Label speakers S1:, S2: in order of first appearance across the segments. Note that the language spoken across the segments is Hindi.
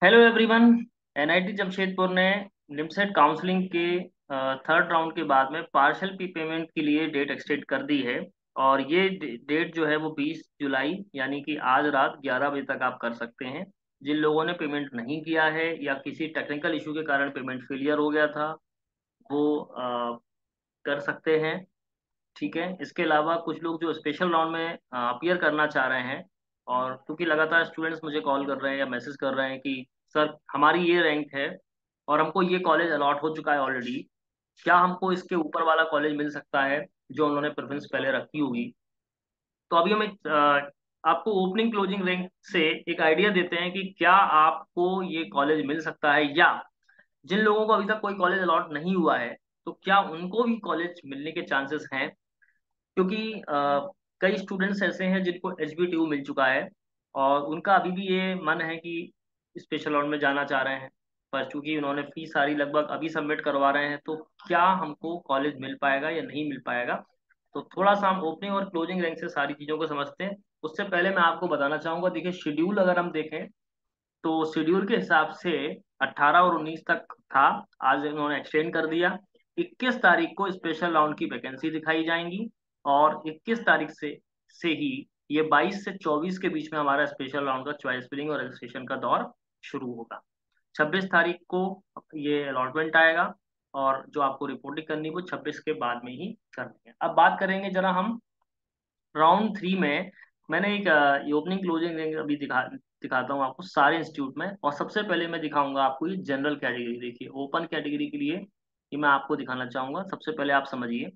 S1: Hello everyone. एनआईटी जमशेदपुर ने निमसेट काउंसलिंग के थर्ड राउंड के बाद में पार्शियल पी पेमेंट के लिए डेट एक्सटेंड कर दी है। और ये डेट जो है वो 20 जुलाई यानी कि आज रात 11 बजे तक आप कर सकते हैं। जिन लोगों ने पेमेंट नहीं किया है या किसी टेक्निकल इशू के कारण पेमेंट फेलियर हो गया था वो कर सकते हैं। ठीक है, इसके अलावा कुछ लोग जो स्पेशल राउंड में अपीयर करना चाह रहे हैं, और क्योंकि लगातार स्टूडेंट्स मुझे कॉल कर रहे हैं या मैसेज कर रहे हैं कि सर हमारी ये रैंक है और हमको ये कॉलेज अलॉट हो चुका है ऑलरेडी, क्या हमको इसके ऊपर वाला कॉलेज मिल सकता है जो उन्होंने प्रेफरेंस पहले रखी होगी। तो अभी हम आपको ओपनिंग क्लोजिंग रैंक से एक आइडिया देते हैं कि क्या आपको ये कॉलेज मिल सकता है, या जिन लोगों को अभी तक कोई कॉलेज अलॉट नहीं हुआ है तो क्या उनको भी कॉलेज मिलने के चांसेस हैं। क्योंकि कई स्टूडेंट्स ऐसे हैं जिनको एचबीटीयू मिल चुका है और उनका अभी भी ये मन है कि स्पेशल राउंड में जाना चाह रहे हैं, पर चूंकि उन्होंने फीस सारी लगभग अभी सबमिट करवा रहे हैं तो क्या हमको कॉलेज मिल पाएगा या नहीं मिल पाएगा। तो थोड़ा सा हम ओपनिंग और क्लोजिंग रैंक से सारी चीज़ों को समझते हैं। उससे पहले मैं आपको बताना चाहूंगा, देखिए शेड्यूल अगर हम देखें तो शेड्यूल के हिसाब से 18 और 19 तक था, आज इन्होंने एक्सटेंड कर दिया। 21 तारीख को स्पेशल राउंड की वैकेंसी दिखाई जाएंगी और 21 तारीख से ही ये 22 से 24 के बीच में हमारा स्पेशल राउंड का चॉइस फिलिंग और रजिस्ट्रेशन का दौर शुरू होगा। 26 तारीख को ये अलॉटमेंट आएगा और जो आपको रिपोर्टिंग करनी है वो 26 के बाद में ही करनी है। अब बात करेंगे जरा हम राउंड 3 में। मैंने एक ये ओपनिंग क्लोजिंग रेंज अभी दिखाता हूँ आपको सारे इंस्टीट्यूट में, और सबसे पहले मैं दिखाऊंगा आपको ये जनरल कैटेगरी। देखिए ओपन कैटेगरी के लिए ये मैं आपको दिखाना चाहूंगा। सबसे पहले आप समझिए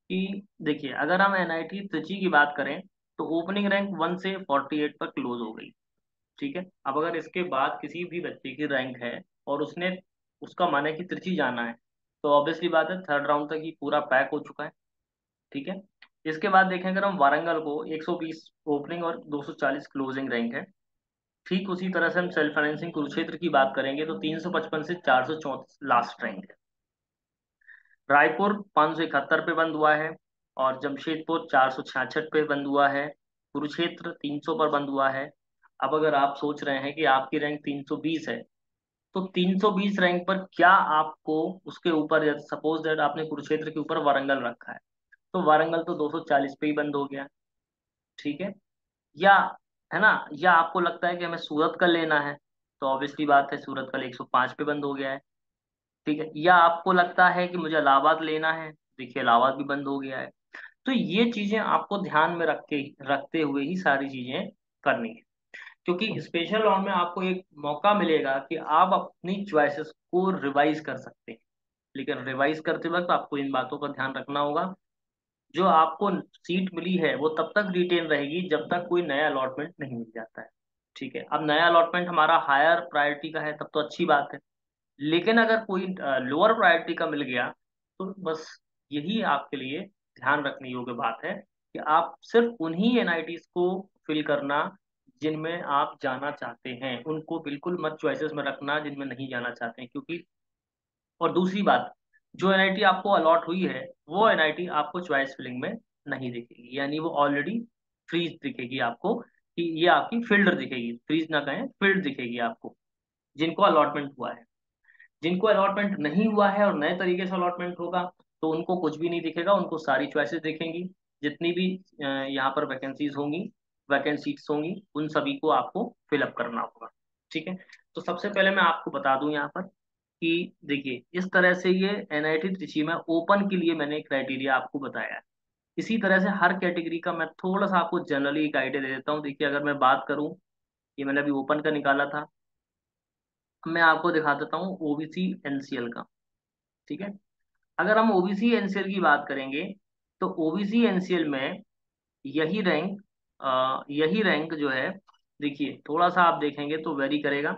S1: कि देखिए अगर हम एनआईटी त्रिची की बात करें तो ओपनिंग रैंक 1 से 48 पर क्लोज हो गई। ठीक है, अब अगर इसके बाद किसी भी बच्चे की रैंक है और उसने उसका मन है कि त्रिची जाना है तो ऑब्वियसली बात है थर्ड राउंड तक ही पूरा पैक हो चुका है। ठीक है, इसके बाद देखें अगर हम वारंगल को 120 ओपनिंग और 240 क्लोजिंग रैंक है। ठीक उसी तरह से हम सेल्फ फाइनेंसिंग कुरुक्षेत्र की बात करेंगे तो 355 से 434 लास्ट रैंक है। रायपुर 571 पे बंद हुआ है और जमशेदपुर 466 पे बंद हुआ है। कुरुक्षेत्र 300 पर बंद हुआ है। अब अगर आप सोच रहे हैं कि आपकी रैंक 320 है तो 320 रैंक पर क्या आपको उसके ऊपर, सपोज दैट आपने कुरुक्षेत्र के ऊपर वारंगल रखा है तो वारंगल तो 240 पे ही बंद हो गया। ठीक है, या है ना, या आपको लगता है कि हमें सूरत का लेना है तो ऑब्वियसली बात है सूरत का 105 पे बंद हो गया है। ठीक है, या आपको लगता है कि मुझे इलाहाबाद लेना है, देखिए इलाहाबाद भी बंद हो गया है। तो ये चीजें आपको ध्यान में रखते हुए ही सारी चीजें करनी है, क्योंकि स्पेशल राउंड में आपको एक मौका मिलेगा कि आप अपनी चॉइसेस को रिवाइज कर सकते हैं। लेकिन रिवाइज करते वक्त आपको इन बातों का ध्यान रखना होगा, जो आपको सीट मिली है वो तब तक रिटेन रहेगी जब तक कोई नया अलॉटमेंट नहीं मिल जाता है। ठीक है, अब नया अलॉटमेंट हमारा हायर प्रायोरिटी का है तब तो अच्छी बात है, लेकिन अगर कोई लोअर प्रायोरिटी का मिल गया तो बस यही आपके लिए ध्यान रखने योग्य बात है कि आप सिर्फ उन्हीं एनआईटीज को फिल करना जिनमें आप जाना चाहते हैं, उनको बिल्कुल मत चॉइसेस में रखना जिनमें नहीं जाना चाहते हैं। क्योंकि और दूसरी बात, जो एनआईटी आपको अलॉट हुई है वो एनआईटी आपको चॉइस फिलिंग में नहीं दिखेगी, यानी वो ऑलरेडी फ्रीज दिखेगी आपको, कि ये आपकी फील्ड दिखेगी, फ्रीज ना कहें फील्ड दिखेगी आपको जिनको अलॉटमेंट हुआ है। जिनको अलॉटमेंट नहीं हुआ है और नए तरीके से अलॉटमेंट होगा तो उनको कुछ भी नहीं दिखेगा, उनको सारी चॉइसेस दिखेंगी। जितनी भी यहाँ पर वैकेंसीज होंगी, वैकेंट सीट्स होंगी, उन सभी को आपको फिलअप करना होगा। ठीक है, तो सबसे पहले मैं आपको बता दूं यहाँ पर कि देखिए इस तरह से ये एनआईटी त्रिची में ओपन के लिए मैंने क्राइटेरिया आपको बताया है। इसी तरह से हर कैटेगरी का मैं थोड़ा सा आपको जनरली एक आइडिया दे देता हूँ। देखिए अगर मैं बात करूँ, ये मैंने अभी ओपन का निकाला था, मैं आपको दिखा देता हूँ ओबीसी एनसीएल का। ठीक है, अगर हम ओबीसी एनसीएल की बात करेंगे तो ओबीसी एनसीएल में यही रैंक यही रैंक जो है, देखिए थोड़ा सा आप देखेंगे तो वेरी करेगा।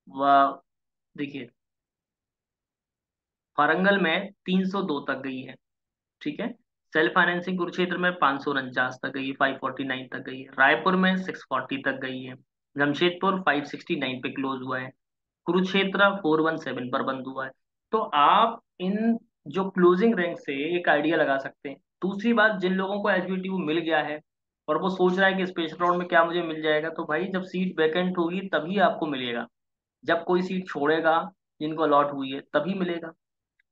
S1: वह देखिए वारंगल में 302 तक गई है। ठीक है, सेल्फ फाइनेंसिंग कुरुक्षेत्र में 549 तक गई है, 549 तक गई है। रायपुर में 640 तक गई है। जमशेदपुर 569 पे क्लोज हुआ है। कुरुक्षेत्र 417 पर बंद हुआ है। तो आप इन जो क्लोजिंग रैंक से एक आइडिया लगा सकते हैं। दूसरी बात, जिन लोगों को एचबीटीयू मिल गया है और वो सोच रहा है कि स्पेशल राउंड में क्या मुझे मिल जाएगा, तो भाई जब सीट वैकेंट होगी तभी आपको मिलेगा। जब कोई सीट छोड़ेगा जिनको अलॉट हुई है तभी मिलेगा।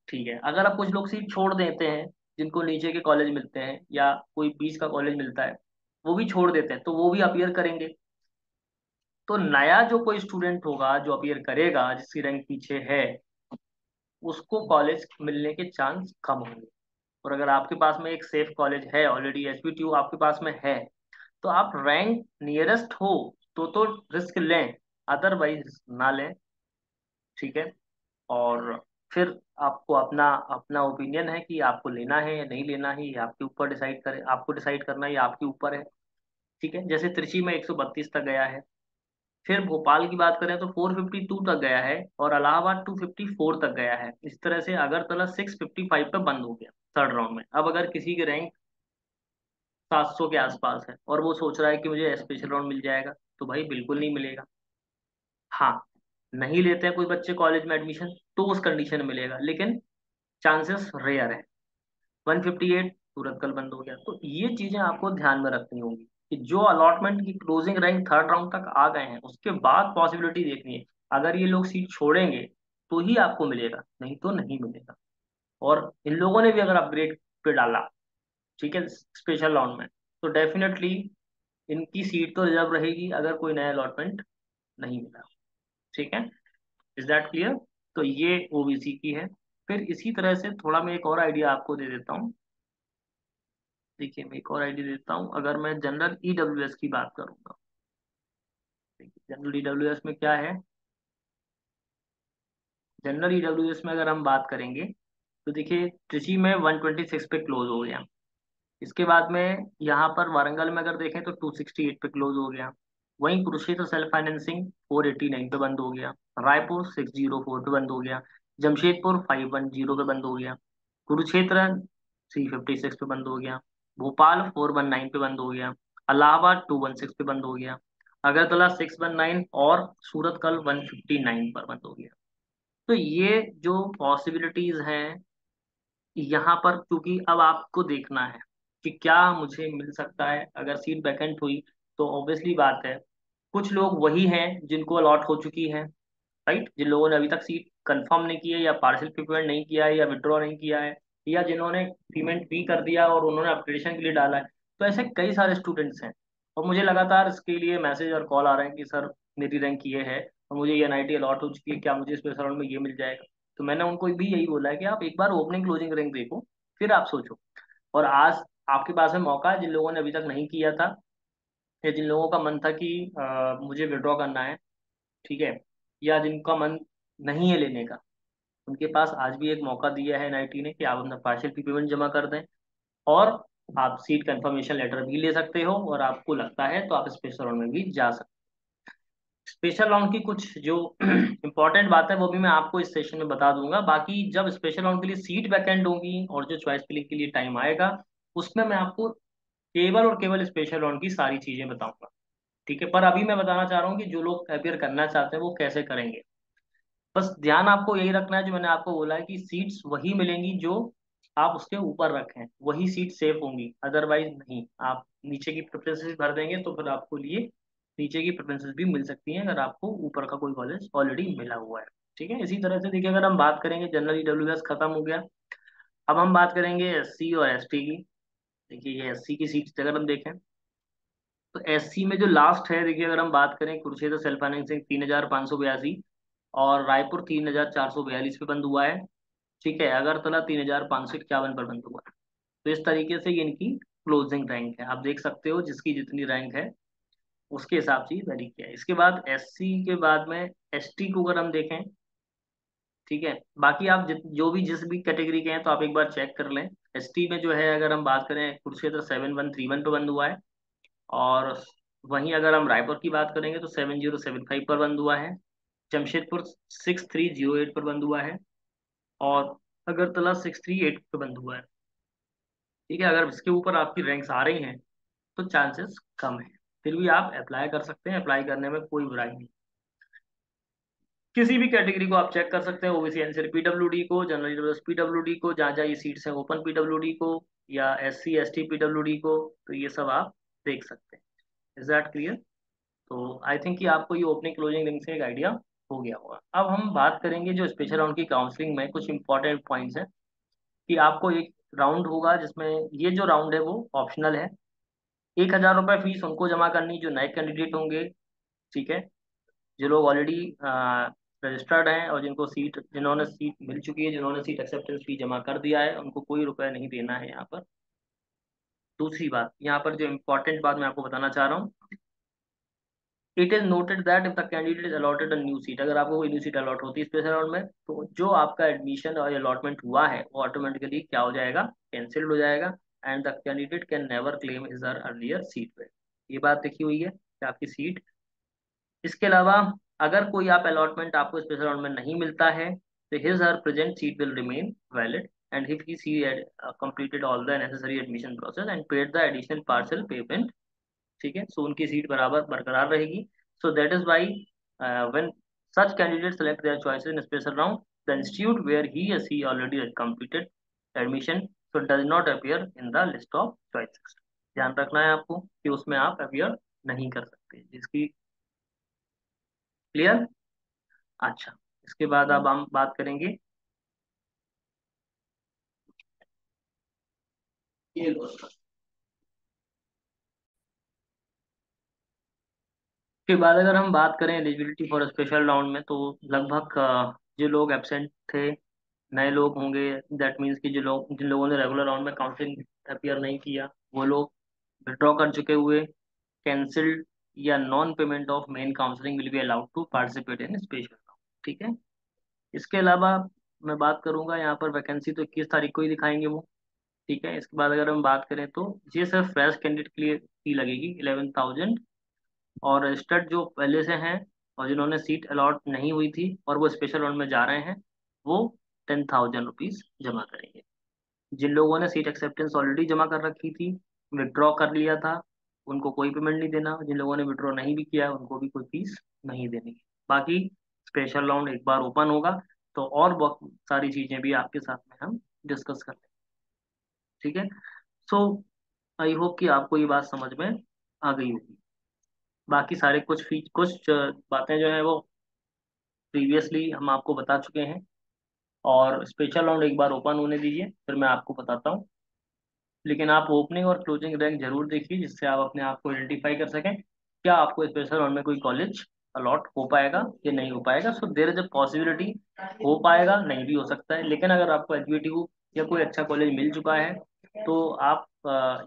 S1: ठीक है, अगर आप कुछ लोग सीट छोड़ देते हैं जिनको नीचे के कॉलेज मिलते हैं या कोई बीच का कॉलेज मिलता है, वो भी छोड़ देते हैं, तो वो भी अपीयर करेंगे। तो नया जो कोई स्टूडेंट होगा जो अपीयर करेगा जिसकी रैंक पीछे है, उसको कॉलेज मिलने के चांस कम होंगे। और अगर आपके पास में एक सेफ कॉलेज है ऑलरेडी, एचपीटीयू आपके पास में है, तो आप रैंक नियरेस्ट हो तो रिस्क लें, अदरवाइज ना लें। ठीक है। और फिर आपको अपना अपना ओपिनियन है कि आपको लेना है या नहीं लेना है, ये आपके ऊपर डिसाइड करें, आपको डिसाइड करना ये आपके ऊपर है। ठीक है, जैसे त्रिची में 132 तक गया है। फिर भोपाल की बात करें तो 452 तक गया है, और इलाहाबाद 254 तक गया है। इस तरह से अगरतला 655 पे बंद हो गया थर्ड राउंड में। अब अगर किसी की रैंक 700 के आसपास है और वो सोच रहा है कि मुझे स्पेशल राउंड मिल जाएगा, तो भाई बिल्कुल नहीं मिलेगा। हाँ, नहीं लेते हैं कोई बच्चे कॉलेज में एडमिशन तो उस कंडीशन में मिलेगा, लेकिन चांसेस रेयर है। 158 सूरत कल बंद हो गया। तो ये चीजें आपको ध्यान में रखनी होगी कि जो अलॉटमेंट की क्लोजिंग रैंक थर्ड राउंड तक आ गए हैं उसके बाद पॉसिबिलिटी देखनी है। अगर ये लोग सीट छोड़ेंगे तो ही आपको मिलेगा, नहीं तो नहीं मिलेगा। और इन लोगों ने भी अगर अपग्रेड पे डाला, ठीक है, स्पेशल राउंड में, तो डेफिनेटली इनकी सीट तो रिजर्व रहेगी अगर कोई नया अलॉटमेंट नहीं मिला। ठीक है, इज दैट क्लियर? तो ये ओबीसी की है। फिर इसी तरह से थोड़ा मैं एक और आइडिया आपको दे देता हूँ। देखिए, मैं एक और आइडिया देता हूँ। अगर मैं जनरल ईडब्ल्यूएस की बात करूंगा, देखिए जनरल ईडब्ल्यूएस में क्या है। जनरल ईडब्ल्यूएस में अगर हम बात करेंगे तो देखिए ट्रिची में 126 पे क्लोज हो गया। इसके बाद में यहाँ पर वारंगल में अगर देखें तो 268 पे क्लोज हो गया। वहीं कुरुक्षेत्र सेल्फ फाइनेंसिंग 489 पे बंद हो गया। रायपुर 604 पे बंद हो गया। जमशेदपुर 510 पे बंद हो गया। कुरुक्षेत्र 356 पे बंद हो गया। भोपाल 419 पे बंद हो गया। इलाहाबाद 216 पे बंद हो गया। अगरतला 619 और सूरत कल 159 पर बंद हो गया। तो ये जो पॉसिबिलिटीज हैं यहाँ पर, क्योंकि अब आपको देखना है कि क्या मुझे मिल सकता है। अगर सीट वैकेंट हुई तो ऑब्वियसली बात है कुछ लोग वही हैं जिनको अलॉट हो चुकी है, राइट, जिन लोगों ने अभी तक सीट कंफर्म नहीं की है या पार्शियल पेमेंट नहीं किया है या विड्रॉ नहीं किया है, या जिन्होंने पेमेंट भी कर दिया और उन्होंने अपग्रेडेशन के लिए डाला है। तो ऐसे कई सारे स्टूडेंट्स हैं और मुझे लगातार इसके लिए मैसेज और कॉल आ रहे हैं कि सर मेरी रैंक ये है और मुझे ये एनआईटी अलॉट हो चुकी है, क्या मुझे स्पेशल राउंड में ये मिल जाएगा। तो मैंने उनको भी यही बोला है कि आप एक बार ओपनिंग क्लोजिंग रैंक देखो, फिर आप सोचो। और आज आपके पास में मौका है, जिन लोगों ने अभी तक नहीं किया था या जिन लोगों का मन था कि मुझे विड्रॉ करना है, ठीक है, या जिनका मन नहीं है लेने का, उनके पास आज भी एक मौका दिया है एनआईटी ने कि आप अपना पार्शियल फी पेमेंट जमा कर दें और आप सीट कंफर्मेशन लेटर भी ले सकते हो, और आपको लगता है तो आप स्पेशल राउंड में भी जा सकते हो। स्पेशल राउंड की कुछ जो इंपॉर्टेंट बात है वो भी मैं आपको इस सेशन में बता दूंगा। बाकी जब स्पेशल राउंड के लिए सीट वैकेंट होगी और जो चॉइस फिलिंग के लिए टाइम आएगा, उसमें मैं आपको केवल और केवल स्पेशल राउंड की सारी चीजें बताऊंगा। ठीक है, पर अभी मैं बताना चाह रहा हूँ कि जो लोग अपियर करना चाहते हैं वो कैसे करेंगे। बस ध्यान आपको यही रखना है जो मैंने आपको बोला है कि सीट्स वही मिलेंगी जो आप उसके ऊपर रखें, वही सीट सेफ होंगी, अदरवाइज नहीं। आप नीचे की प्रेफरेंसेस भर देंगे तो फिर आपको लिए नीचे की प्रेफरेंसेस भी मिल सकती हैं अगर आपको ऊपर का कोई कॉलेज ऑलरेडी मिला हुआ है। ठीक है, इसी तरह से देखिए अगर हम बात करेंगे जनरल ईडब्ल्यूएस खत्म हो गया। अब हम बात करेंगे एससी और एसटी की। देखिए ये एससी की सीट्स अगर हम देखें तो एससी में जो लास्ट है, देखिए अगर हम बात करें कुरुक्षेत्र सेल्फ फाइनेंसिंग 3582 और रायपुर 3442 पे बंद हुआ है। ठीक है, अगरतला 3551 पर बंद हुआ है। तो इस तरीके से ये इनकी क्लोजिंग रैंक है, आप देख सकते हो जिसकी जितनी रैंक है उसके हिसाब से वैरी किया है। इसके बाद एससी के बाद में एसटी को अगर हम देखें, ठीक है, बाकी आप जो भी जिस भी कैटेगरी के हैं तो आप एक बार चेक कर लें। एसटी में जो है अगर हम बात करें कुरुक्षेत्र 7131 पे बंद हुआ है, और वहीं अगर हम रायपुर की बात करेंगे तो 7075 पर बंद हुआ है। जमशेदपुर 6308 पर बंद हुआ है, और अगरतला 638 पे बंद हुआ है। ठीक है, अगर इसके ऊपर आपकी रैंक्स आ रही हैं तो चांसेस कम है, फिर भी आप अप्लाई कर सकते हैं, अप्लाई करने में कोई बुराई नहीं। किसी भी कैटेगरी को आप चेक कर सकते हैं, ओबीसी एनसीआर पीडब्ल्यूडी को, जनरल ईडब्ल्यूएस पीडब्ल्यूडी को, जहाँ जहाँ ये सीट्स हैं ओपन पीडब्ल्यूडी को, या एससी एसटी पीडब्ल्यूडी को, तो ये सब आप देख सकते हैं। Is that clear? तो आई थिंक कि आपको ये ओपनिंग क्लोजिंग लिंक से एक आइडिया हो गया होगा। अब हम बात करेंगे जो स्पेशल राउंड की काउंसलिंग में कुछ इंपॉर्टेंट पॉइंट्स हैं कि आपको एक राउंड होगा जिसमें ये जो राउंड है वो ऑप्शनल है। 1,000 रुपये फीस उनको जमा करनी जो नए कैंडिडेट होंगे, ठीक है। जो लोग ऑलरेडी रजिस्टर्ड हैं और जिन्होंने सीट मिल चुकी है, जिन्होंने सीट एक्सेप्टेंस फी जमा कर दिया है, उनको कोई रुपया नहीं देना है यहाँ पर। दूसरी बात, यहाँ पर जो इम्पोर्टेंट बात मैं आपको बताना चाह रहा हूँ, it is noted that if the candidate is allotted a new seat, अगर आपको कोई न्यू सीट अलॉट होती है स्पेशल राउंड में, तो जो आपका एडमिशन और अलॉटमेंट हुआ है वो ऑटोमेटिकली क्या हो जाएगा, कैंसिल्ड हो जाएगा। And the candidate can never claim his or earlier seat पे। ये बात लिखी हुई है कि आपकी सीट, इसके अलावा अगर कोई आप अलॉटमेंट आपको स्पेशल राउंड में नहीं मिलता है, तो his her present seat will remain valid and if he she completed all the necessary admission process and paid the additional partial payment, ठीक है, सो उनकी सीट बराबर बरकरार रहेगी। So that is why when such candidate select their choices in special round, the institute where he or she already completed admission so does not appear in the list of choices। ध्यान रखना है आपको कि उसमें आप अपियर नहीं कर सकते, जिसकी क्लियर। अच्छा, इसके बाद अब हम बात करेंगे, ये लो, के बाद अगर हम बात करें एलिजिबिलिटी फॉर स्पेशल राउंड में, तो लगभग जो लोग एब्सेंट थे, नए लोग होंगे, दैट मीन्स कि जिन लोगों ने रेगुलर राउंड में काउंसलिंग अपियर नहीं किया, वो लोग विड्रॉ कर चुके हुए, कैंसिल्ड या non payment of main counselling will be allowed to participate in special round, ठीक है। इसके अलावा मैं बात करूंगा यहाँ पर वैकेंसी तो 21 तारीख को ही दिखाएंगे वो, ठीक है। इसके बाद अगर हम बात करें तो ये सिर्फ फ्रेश कैंडिडेट के लिए फी लगेगी 11,000, और रजिस्टर्ड जो पहले से हैं और जिन्होंने सीट अलॉट नहीं हुई थी और वो स्पेशल राउंड में जा रहे हैं, वो 10,000 रुपीज जमा करेंगे। जिन लोगों ने सीट एक्सेप्टेंस ऑलरेडी जमा कर रखी थी, विड्रॉ कर लिया था, उनको कोई पेमेंट नहीं देना। जिन लोगों ने विड्रॉ नहीं भी किया है उनको भी कोई फीस नहीं देनी है। बाकी स्पेशल राउंड एक बार ओपन होगा तो और बहुत सारी चीजें भी आपके साथ में हम डिस्कस कर लेंगे, ठीक है। सो आई होप कि आपको ये बात समझ में आ गई होगी। बाकी सारे कुछ बातें जो है वो प्रीवियसली हम आपको बता चुके हैं, और स्पेशल राउंड एक बार ओपन होने दीजिए फिर मैं आपको बताता हूँ। लेकिन आप ओपनिंग और क्लोजिंग रैंक जरूर देखिए, जिससे आप अपने आप को आइडेंटिफाई कर सकें क्या आपको स्पेशल राउंड में कोई कॉलेज अलॉट हो पाएगा या नहीं हो पाएगा। सो देर इज अ पॉसिबिलिटी हो पाएगा, नहीं भी हो सकता है। लेकिन अगर आपको एचबीटीयू या कोई अच्छा कॉलेज मिल चुका है, तो आप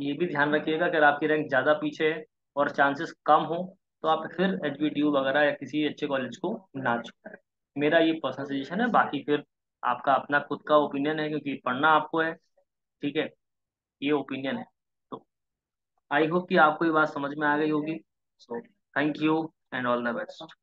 S1: ये भी ध्यान रखिएगा कि अगर आपकी रैंक ज़्यादा पीछे है और चांसेस कम हो, तो आप फिर एचबीटीयू वगैरह या किसी अच्छे कॉलेज को ना चुनें। मेरा ये पर्सनल सजेशन है, बाकी फिर आपका अपना खुद का ओपिनियन है, क्योंकि पढ़ना आपको है, ठीक है। ये ओपिनियन है। तो आई होप कि आपको ये बात समझ में आ गई होगी। So thank you and all the best.